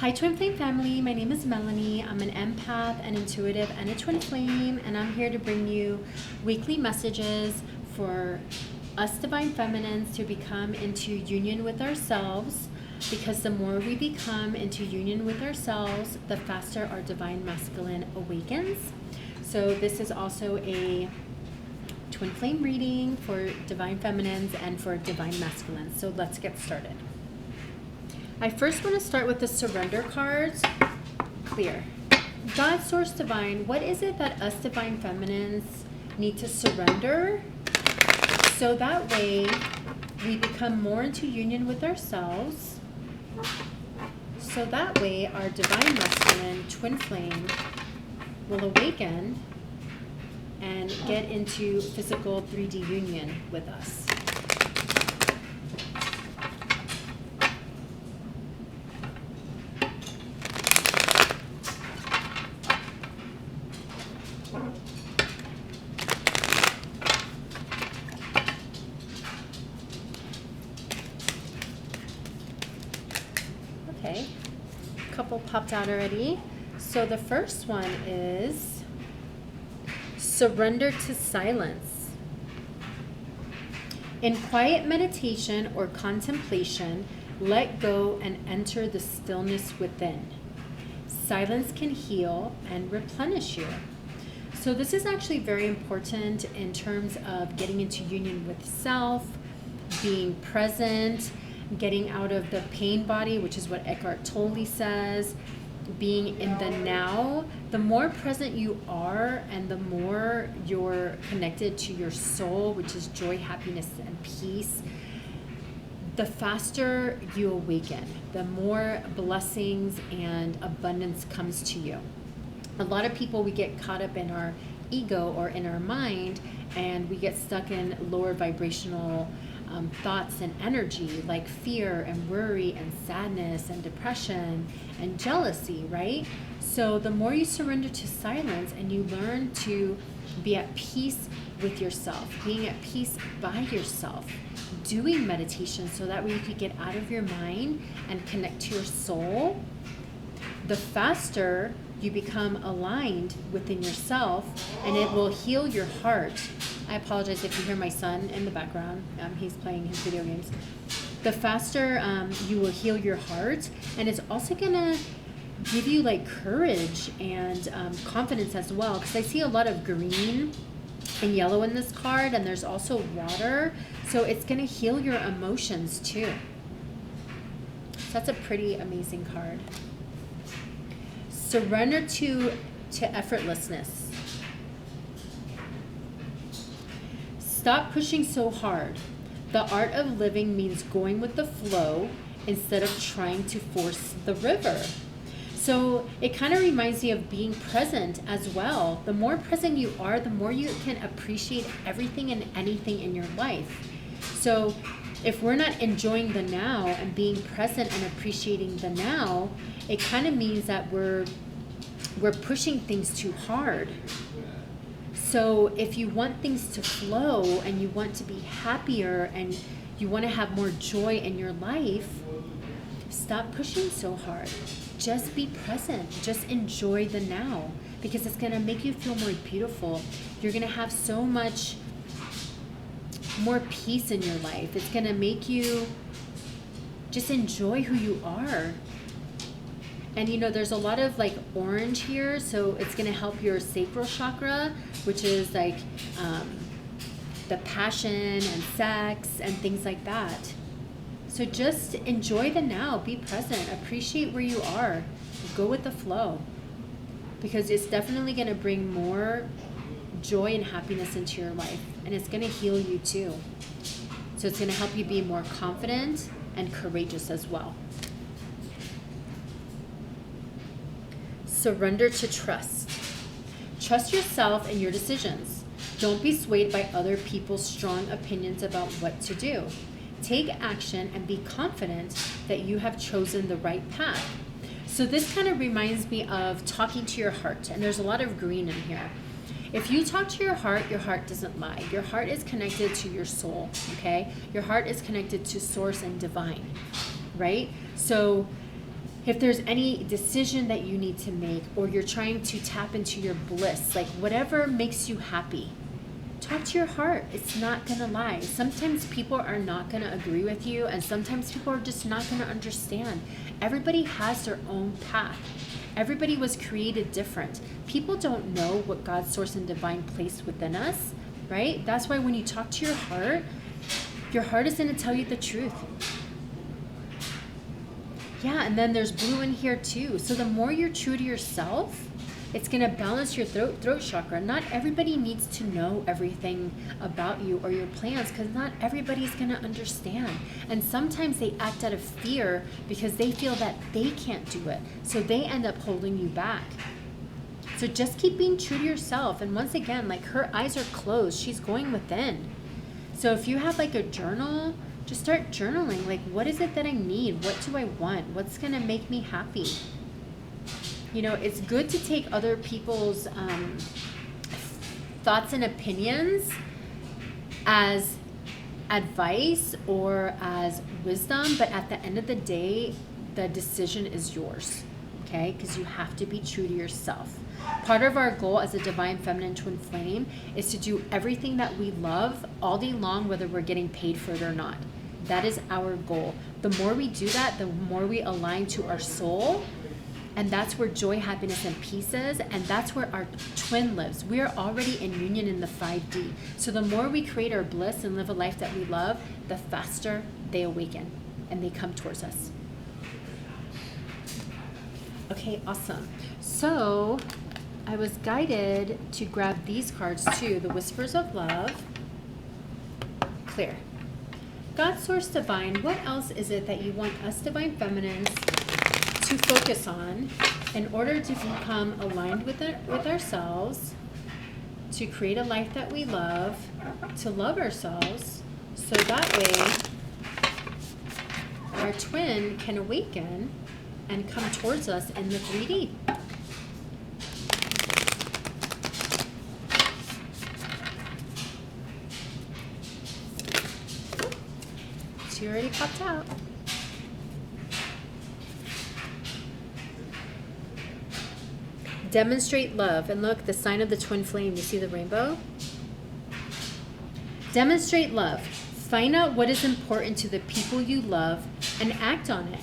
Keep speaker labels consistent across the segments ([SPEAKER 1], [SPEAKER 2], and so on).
[SPEAKER 1] Hi Twin Flame family, my name is Melanie. I'm an empath, an intuitive, and a twin flame, and I'm here to bring you weekly messages for us divine feminines to become into union with ourselves, because the more we become into union with ourselves, the faster our divine masculine awakens. So this is also a twin flame reading for divine feminines and for divine masculines. So let's get started. I first want to start with the surrender cards. Clear. God, Source Divine, what is it that us divine feminines need to surrender so that way we become more into union with ourselves, so that way our divine masculine twin flame will awaken and get into physical 3D union with us. Okay, a couple popped out already. So the first one is surrender to silence. In quiet meditation or contemplation, let go and enter the stillness within. Silence can heal and replenish you. So this is actually very important in terms of getting into union with self, being present, getting out of the pain body, which is what Eckhart Tolle says, being in the now. The more present you are and the more you're connected to your soul, which is joy, happiness, and peace, the faster you awaken, the more blessings and abundance comes to you. A lot of people, we get caught up in our ego or in our mind, and we get stuck in lower vibrational thoughts and energy like fear and worry and sadness and depression and jealousy, right? So the more you surrender to silence and you learn to be at peace with yourself, being at peace by yourself, doing meditation so that way you could get out of your mind and connect to your soul, the faster you become aligned within yourself, and it will heal your heart. I apologize if you hear my son in the background. He's playing his video games. The faster you will heal your heart, and it's also gonna give you like courage and confidence as well, because I see a lot of green and yellow in this card, and there's also water, so it's gonna heal your emotions too. So that's a pretty amazing card. Surrender to effortlessness. Stop pushing so hard. The art of living means going with the flow instead of trying to force the river. So it kind of reminds me of being present as well. The more present you are, the more you can appreciate everything and anything in your life. So if we're not enjoying the now and being present and appreciating the now, it kind of means that we're pushing things too hard. So if you want things to flow and you want to be happier and you want to have more joy in your life, stop pushing so hard. Just be present. Just enjoy the now, because it's going to make you feel more beautiful. You're going to have so much more peace in your life. It's going to make you just enjoy who you are. And you know, there's a lot of like orange here, so it's going to help your sacral chakra, which is like the passion and sex and things like that. So just enjoy the now, be present, appreciate where you are, go with the flow, because it's definitely going to bring more joy and happiness into your life, and it's going to heal you too. So it's going to help you be more confident and courageous as well. Surrender to trust. Trust yourself and your decisions. Don't be swayed by other people's strong opinions about what to do. Take action and be confident that you have chosen the right path. So this kind of reminds me of talking to your heart, and there's a lot of green in here. If you talk to your heart doesn't lie. Your heart is connected to your soul, okay? Your heart is connected to source and divine, right? So if there's any decision that you need to make, or you're trying to tap into your bliss, like whatever makes you happy, talk to your heart. It's not going to lie. Sometimes people are not going to agree with you, and sometimes people are just not going to understand. Everybody has their own path. Everybody was created different. People don't know what God's source and divine placed within us, right? That's why when you talk to your heart is going to tell you the truth. Yeah, and then there's blue in here too. So the more you're true to yourself, it's going to balance your throat chakra. Not everybody needs to know everything about you or your plans, because not everybody's going to understand. And sometimes they act out of fear because they feel that they can't do it. So they end up holding you back. So just keep being true to yourself. And once again, like, her eyes are closed. She's going within. So if you have like a journal, just start journaling. Like, what is it that I need? What do I want? What's going to make me happy? You know, it's good to take other people's thoughts and opinions as advice or as wisdom, but at the end of the day, the decision is yours, okay? Because you have to be true to yourself. Part of our goal as a divine feminine twin flame is to do everything that we love all day long, whether we're getting paid for it or not. That is our goal. The more we do that, the more we align to our soul. And that's where joy, happiness, and peace is. And that's where our twin lives. We are already in union in the 5D. So the more we create our bliss and live a life that we love, the faster they awaken and they come towards us. Okay, awesome. So I was guided to grab these cards too. The Whispers of Love. Clear. God, Source, Divine, what else is it that you want us Divine Feminines to focus on in order to become aligned with ourselves, to create a life that we love, to love ourselves, so that way our twin can awaken and come towards us in the 3D. She already popped out. Demonstrate love. And look, the sign of the twin flame. You see the rainbow? Demonstrate love. Find out what is important to the people you love and act on it.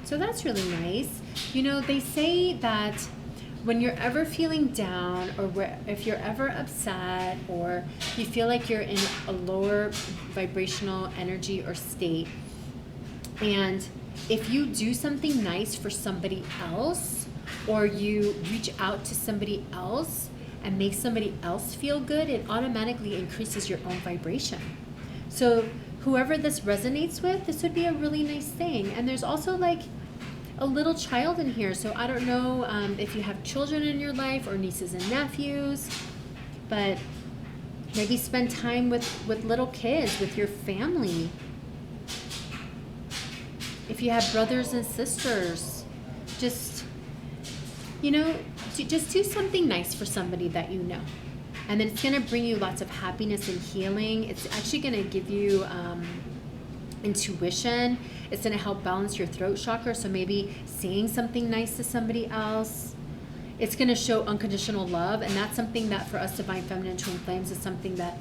[SPEAKER 1] So that's really nice. You know, they say that when you're ever feeling down, or if you're ever upset, or you feel like you're in a lower vibrational energy or state, and if you do something nice for somebody else, or you reach out to somebody else and make somebody else feel good, it automatically increases your own vibration. So whoever this resonates with, this would be a really nice thing. And there's also like a little child in here. So I don't know if you have children in your life or nieces and nephews, but maybe spend time with little kids, with your family. If you have brothers and sisters, just, you know, just do something nice for somebody that you know. And then it's going to bring you lots of happiness and healing. It's actually going to give you intuition. It's going to help balance your throat chakra. So maybe saying something nice to somebody else. It's going to show unconditional love. And that's something that for us Divine Feminine Twin Flames is something that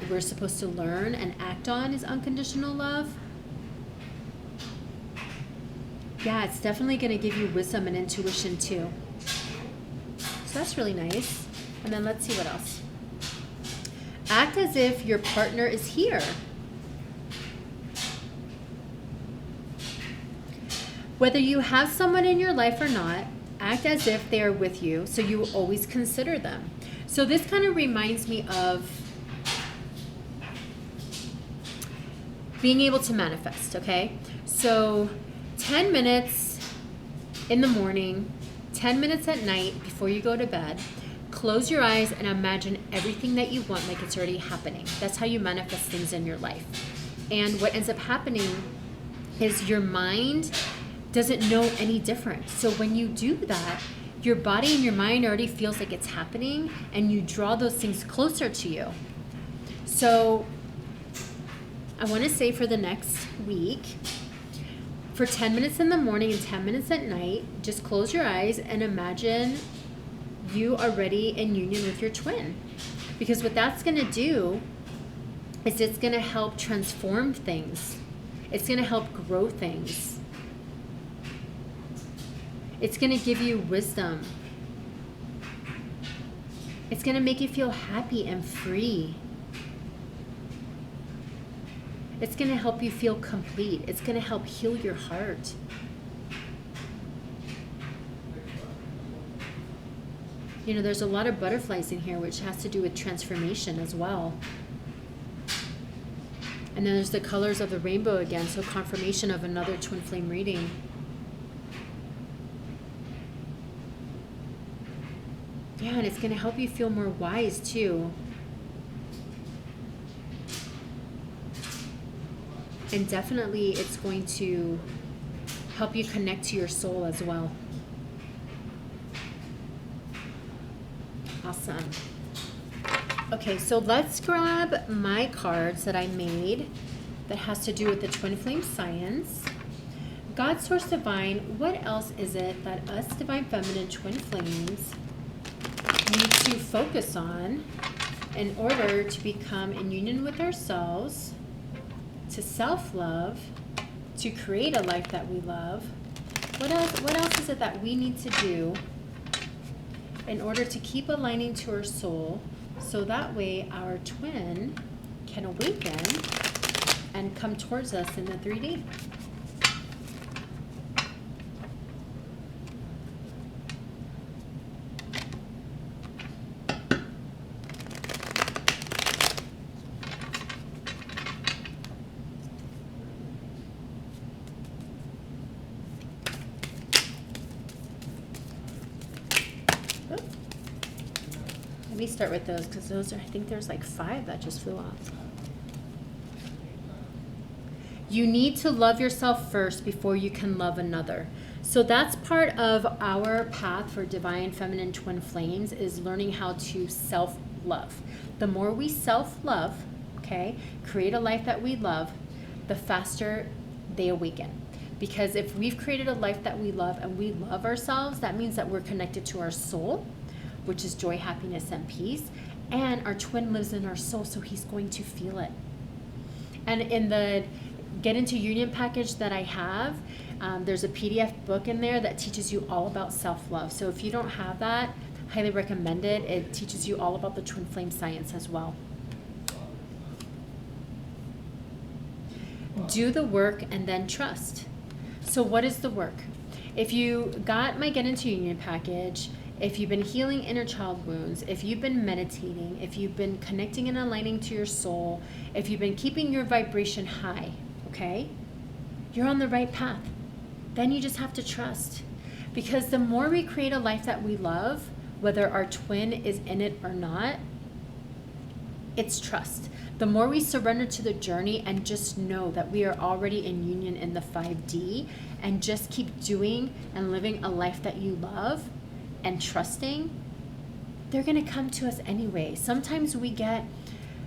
[SPEAKER 1] we're supposed to learn and act on, is unconditional love. Yeah, it's definitely going to give you wisdom and intuition too. So that's really nice. And then let's see what else. Act as if your partner is here. Whether you have someone in your life or not, act as if they are with you, so you will always consider them. So this kind of reminds me of being able to manifest, okay? So 10 minutes in the morning, 10 minutes at night before you go to bed, close your eyes and imagine everything that you want like it's already happening. That's how you manifest things in your life. And what ends up happening is your mind doesn't know any different. So when you do that, your body and your mind already feels like it's happening, and you draw those things closer to you. So I want to say for the next week, For 10 minutes in the morning and 10 minutes at night, just close your eyes and imagine you are already in union with your twin. Because what that's going to do is it's going to help transform things. It's going to help grow things. It's going to give you wisdom. It's going to make you feel happy and free. It's going to help you feel complete. It's going to help heal your heart. You know, there's a lot of butterflies in here, which has to do with transformation as well. And then there's the colors of the rainbow again, so confirmation of another twin flame reading. Yeah, and it's going to help you feel more wise too. And definitely it's going to help you connect to your soul as well. Awesome. Okay, so let's grab my cards that I made that has to do with the twin flame science. God, Source Divine, what else is it that us Divine Feminine twin flames need to focus on in order to become in union with ourselves, to self-love, to create a life that we love? What else is it that we need to do in order to keep aligning to our soul, so that way our twin can awaken and come towards us in the 3D? Let me start with those, because those are, I think there's like 5 that just flew off. You need to love yourself first before you can love another. So that's part of our path for Divine Feminine Twin Flames, is learning how to self-love. The more we self-love, okay, create a life that we love, the faster they awaken. Because if we've created a life that we love and we love ourselves, that means that we're connected to our soul, which is joy, happiness, and peace. And our twin lives in our soul, so he's going to feel it. And in the Get Into Union package that I have, there's a PDF book in there that teaches you all about self-love. So if you don't have that, highly recommend it. It teaches you all about the twin flame science as well. Do the work and then trust. So what is the work? If you got my Get Into Union package, if you've been healing inner child wounds, if you've been meditating, if you've been connecting and aligning to your soul, if you've been keeping your vibration high, okay, you're on the right path. Then you just have to trust. Because the more we create a life that we love, whether our twin is in it or not, it's trust. The more we surrender to the journey and just know that we are already in union in the 5D, and just keep doing and living a life that you love and trusting, they're going to come to us anyway. Sometimes we get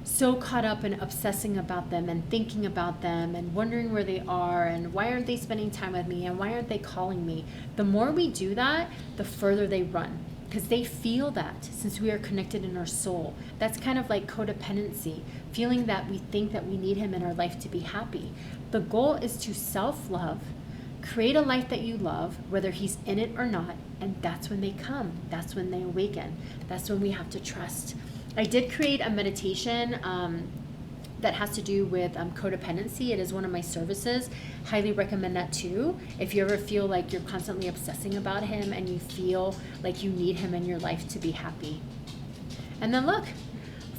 [SPEAKER 1] so caught up in obsessing about them and thinking about them and wondering where they are and why aren't they spending time with me and why aren't they calling me. The more we do that, the further they run, because they feel that since we are connected in our soul. That's kind of like codependency, feeling that we think that we need him in our life to be happy. The goal is to self-love, create a life that you love, whether he's in it or not, and that's when they come. That's when they awaken. That's when we have to trust. I did create a meditation that has to do with codependency. It is one of my services. Highly recommend that too. If you ever feel like you're constantly obsessing about him and you feel like you need him in your life to be happy. And then look,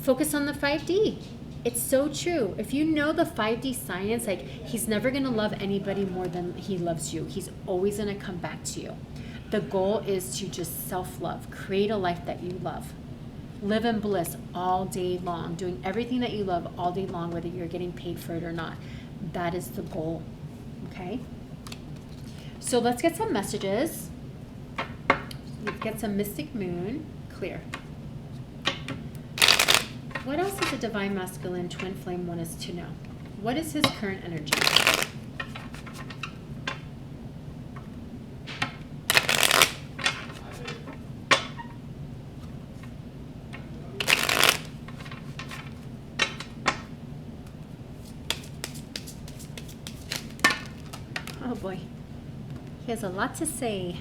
[SPEAKER 1] focus on the 5D. It's so true. If you know the 5D science, like, he's never going to love anybody more than he loves you. He's always going to come back to you. The goal is to just self-love. Create a life that you love. Live in bliss all day long, doing everything that you love all day long, whether you're getting paid for it or not. That is the goal, okay? So let's get some messages. Let's get some Mystic Moon, clear. What else does a Divine Masculine Twin Flame want us to know? What is his current energy? Oh boy. He has a lot to say.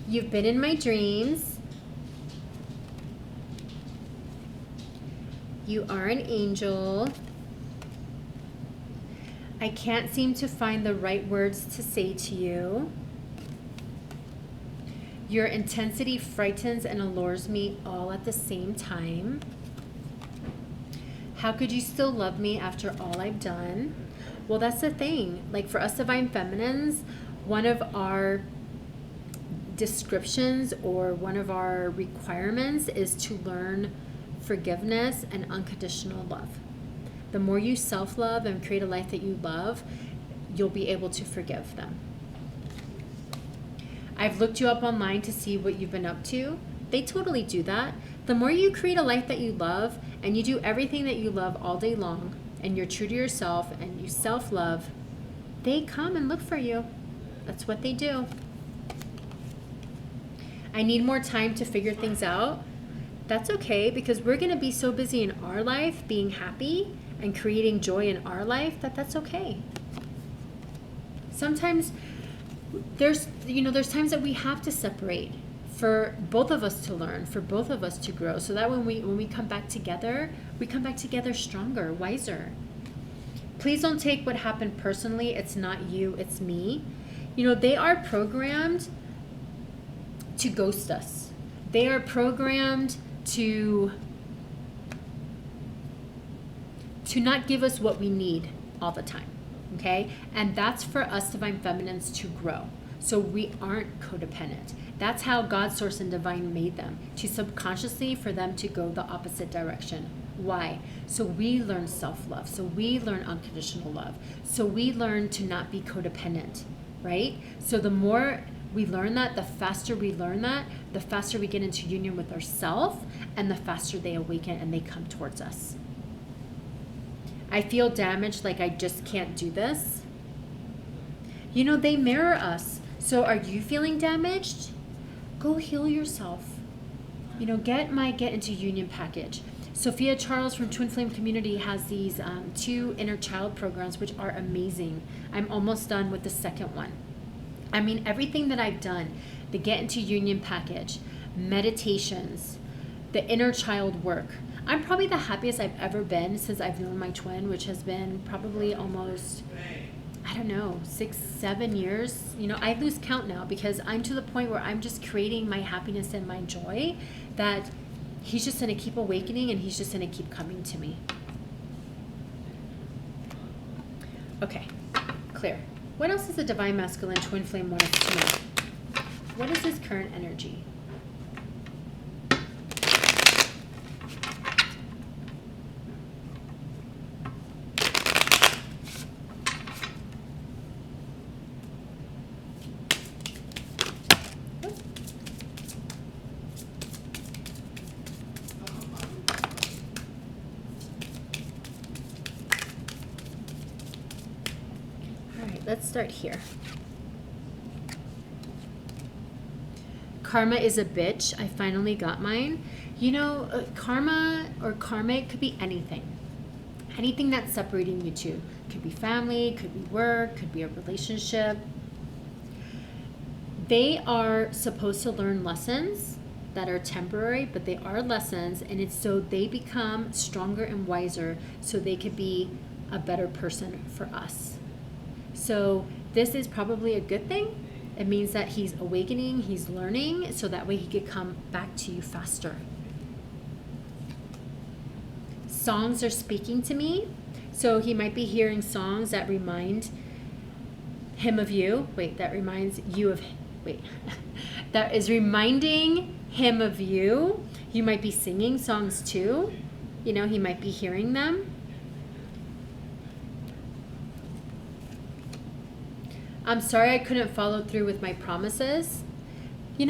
[SPEAKER 1] You've been in my dreams. You are an angel. I can't seem to find the right words to say to you. Your intensity frightens and allures me all at the same time. How could you still love me after all I've done? Well, that's the thing. Like for us Divine Feminines, one of our descriptions or one of our requirements is to learn forgiveness and unconditional love. The more you self-love and create a life that you love, you'll be able to forgive them. I've looked you up online to see what you've been up to. They totally do that. The more you create a life that you love and you do everything that you love all day long and you're true to yourself and you self-love, they come and look for you. That's what they do. I need more time to figure things out. That's okay, because we're going to be so busy in our life being happy and creating joy in our life that's okay. Sometimes there's times that we have to separate for both of us to learn, for both of us to grow, so that when we come back together, we come back together stronger, wiser. Please don't take what happened personally. It's not you, it's me. They are programmed to ghost us. They are programmed to not give us what we need all the time, okay? And that's for us Divine Feminines to grow. So we aren't codependent. That's how God, Source, and Divine made them, to subconsciously for them to go the opposite direction. Why? So we learn self-love. So we learn unconditional love. So we learn to not be codependent, right? So the more we learn that, the faster we learn that, the faster we get into union with ourselves, and the faster they awaken and they come towards us. I feel damaged, like I just can't do this. They mirror us. So are you feeling damaged? Go heal yourself. Get my Get Into Union package. Sophia Charles from Twin Flame Community has these 2 inner child programs, which are amazing. I'm almost done with the second one. I mean, everything that I've done, the Get Into Union package, meditations, the inner child work. I'm probably the happiest I've ever been since I've known my twin, which has been probably almost, 6-7 years. I lose count now, because I'm to the point where I'm just creating my happiness and my joy, that he's just going to keep awakening and he's just going to keep coming to me. Okay, clear. What else does the Divine Masculine Twin Flame want us to know? What is his current energy? Let's start here. Karma is a bitch. I finally got mine. Karma or karmic could be anything. Anything that's separating you two. Could be family, could be work, could be a relationship. They are supposed to learn lessons that are temporary, but they are lessons, and it's so they become stronger and wiser, so they could be a better person for us. So this is probably a good thing. It means that he's awakening, he's learning, so that way he could come back to you faster. Songs are speaking to me. So he might be hearing songs that remind him of you. That reminds you of, that is reminding him of you. You might be singing songs too. He might be hearing them. I'm sorry I couldn't follow through with my promises.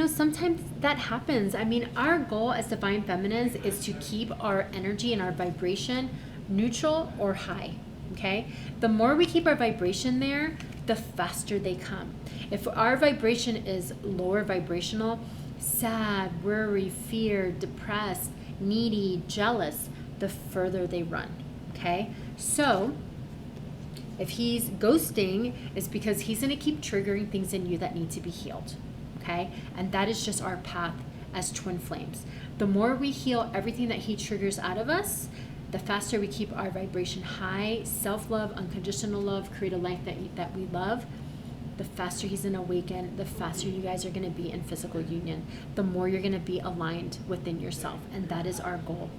[SPEAKER 1] Sometimes that happens. I mean, our goal as Divine Feminines is to keep our energy and our vibration neutral or high, okay? The more we keep our vibration there, the faster they come. If our vibration is lower vibrational, sad, worry, fear, depressed, needy, jealous, the further they run, okay? So If he's ghosting, it's because he's going to keep triggering things in you that need to be healed. Okay? And that is just our path as twin flames. The more we heal everything that he triggers out of us, the faster we keep our vibration high, self-love, unconditional love, create a life that we love, the faster he's going to awaken, the faster you guys are going to be in physical union, the more you're going to be aligned within yourself. And that is our goal.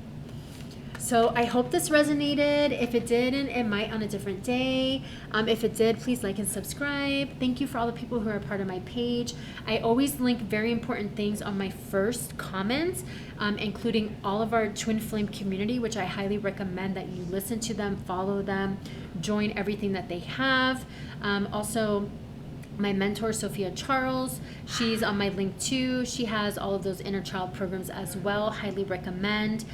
[SPEAKER 1] So I hope this resonated. If it didn't, it might on a different day. If it did, please like and subscribe. Thank you for all the people who are part of my page. I always link very important things on my first comments, including all of our Twin Flame community, which I highly recommend that you listen to them, follow them, join everything that they have. Also, my mentor, Sophia Charles, she's on my link too. She has all of those inner child programs as well. Highly recommend.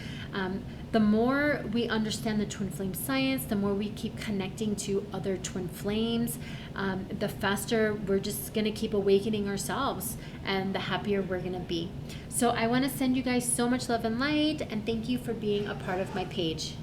[SPEAKER 1] The more we understand the twin flame science, the more we keep connecting to other twin flames, the faster we're just going to keep awakening ourselves, and the happier we're going to be. So I want to send you guys so much love and light, and thank you for being a part of my page.